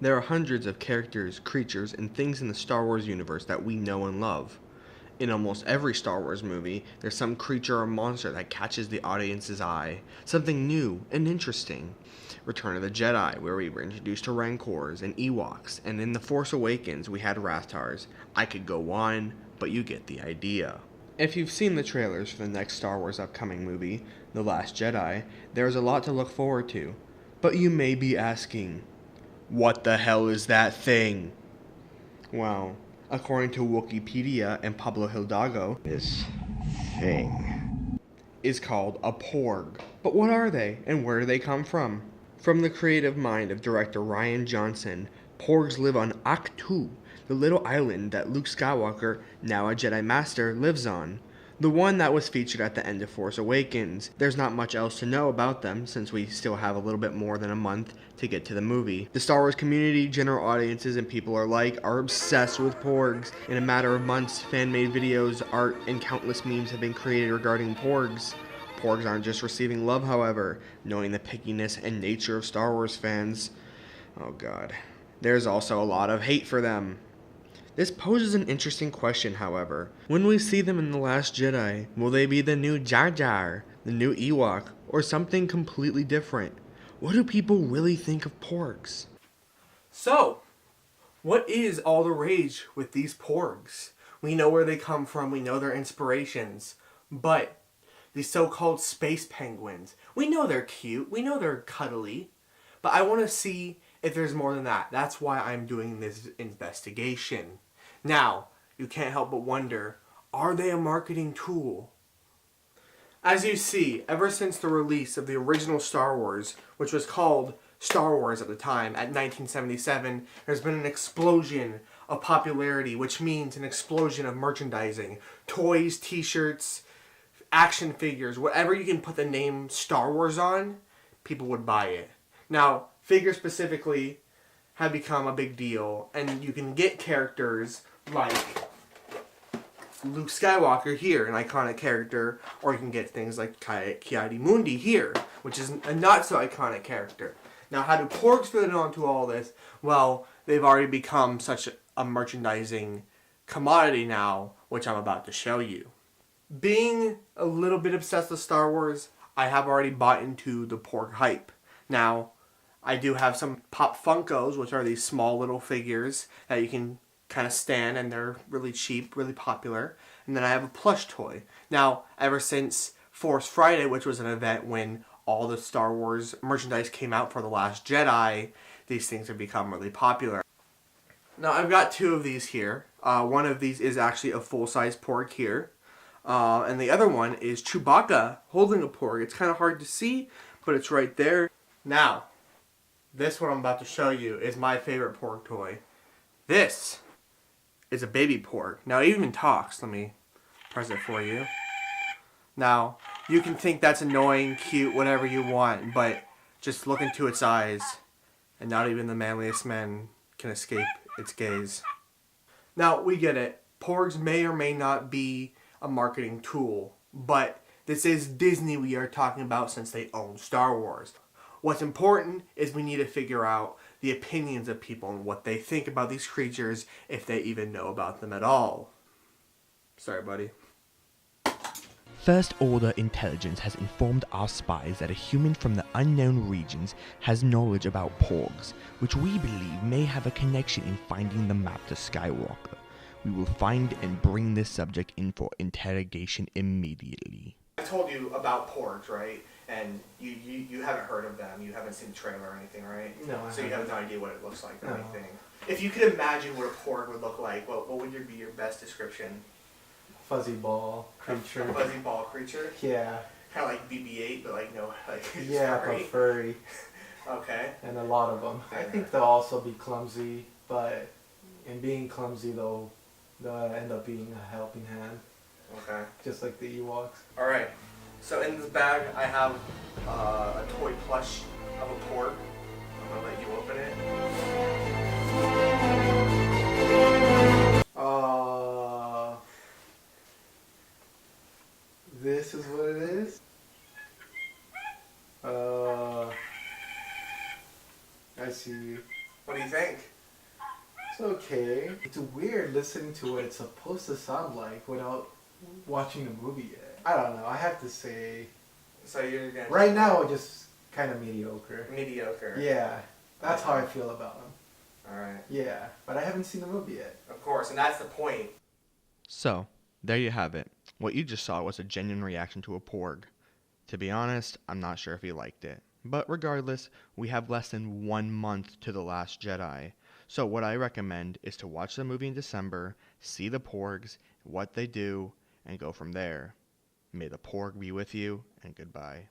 There are hundreds of characters, creatures, and things in the Star Wars universe that we know and love. In almost every Star Wars movie, there's some creature or monster that catches the audience's eye, something new and interesting. Return of the Jedi, where we were introduced to Rancors and Ewoks, and in The Force Awakens we had Rathars. I could go on, but you get the idea. If you've seen the trailers for the next Star Wars upcoming movie, The Last Jedi, there's a lot to look forward to. But you may be asking, what the hell is that thing? Well, according to Wikipedia and Pablo Hidalgo, This thing is called a Porg. But what are they, and where do they come from? From the creative mind of director Rian Johnson, Porgs live on Ahch-To, the little island that Luke Skywalker, now a Jedi Master, lives on. The one that was featured at the end of Force Awakens. There's not much else to know about them, since we still have a little bit more than a month to get to the movie. The Star Wars community, general audiences, and people alike are obsessed with Porgs. In a matter of months, fan-made videos, art, and countless memes have been created regarding Porgs. Porgs aren't just receiving love, however, knowing the pickiness and nature of Star Wars fans. Oh god. There's also a lot of hate for them. This poses an interesting question, however. When we see them in The Last Jedi, will they be the new Jar Jar, the new Ewok, or something completely different? What do people really think of Porgs? So, what is all the rage with these Porgs? We know where they come from, we know their inspirations, but these so-called space penguins, we know they're cute, we know they're cuddly, but I want to see if there's more than that. That's why I'm doing this investigation. Now, you can't help but wonder, are they a marketing tool? As you see, ever since the release of the original Star Wars, which was called Star Wars at the time, at 1977, there's been an explosion of popularity, which means an explosion of merchandising. Toys, t-shirts, action figures, whatever you can put the name Star Wars on, people would buy it. Now, figures specifically have become a big deal, and you can get characters like Luke Skywalker here, an iconic character, or you can get things like Ki-Adi-Mundi here, which is a not so iconic character. Now, how do Porgs fit onto all this? Well, they've already become such a merchandising commodity now, which I'm about to show you. Being a little bit obsessed with Star Wars, I have already bought into the Porg hype. Now, I do have some Pop Funkos, which are these small little figures that you can kind of stand, and they're really cheap, really popular. And then I have a plush toy. Now, ever since Force Friday, which was an event when all the Star Wars merchandise came out for The Last Jedi, these things have become really popular. Now, I've got two of these here. One of these is actually a full-size Porg here. And the other one is Chewbacca holding a Porg. It's kind of hard to see, but it's right there. Now, this one I'm about to show you is my favorite Porg toy. This is a baby Porg. Now, it even talks. Let me press it for you. Now, you can think that's annoying, cute, whatever you want, but just look into its eyes, and not even the manliest men can escape its gaze. Now, we get it. Porgs may or may not be a marketing tool, but this is Disney we are talking about, since they own Star Wars. What's important is we need to figure out the opinions of people and what they think about these creatures, if they even know about them at all. Sorry, buddy. First Order intelligence has informed our spies that a human from the unknown regions has knowledge about Porgs, which we believe may have a connection in finding the map to Skywalker. We will find and bring this subject in for interrogation immediately. I told you about Porgs, right? And you haven't heard of them, you haven't seen the trailer or anything, right? No, so you have no idea what it looks like or No. anything. If you could imagine what a Porg would look like, what would be your best description? Fuzzy ball creature. A fuzzy ball creature? Yeah. Kind of like BB-8, but like no, like Yeah, furry. but furry. Okay. And a lot of them. I think they'll also be clumsy, but in being clumsy, they'll end up being a helping hand. Okay. Just like the Ewoks. All right. So in this bag, I have a toy plush of a Porg. I'm gonna let you open it. This is what it is. I see. What do you think? It's okay. It's weird listening to what it's supposed to sound like without watching the movie yet. I don't know. I have to say. So you're gonna Right now, just kind of mediocre. mediocre. Yeah, that's how I feel about him. All right. Yeah, but I haven't seen the movie yet. Of course, and that's the point. So, there you have it. What you just saw was a genuine reaction to a Porg. To be honest, I'm not sure if he liked it. But regardless, we have less than 1 month to The Last Jedi. So what I recommend is to watch the movie in December, see the Porgs, what they do, and go from there. May the Porg be with you, and goodbye.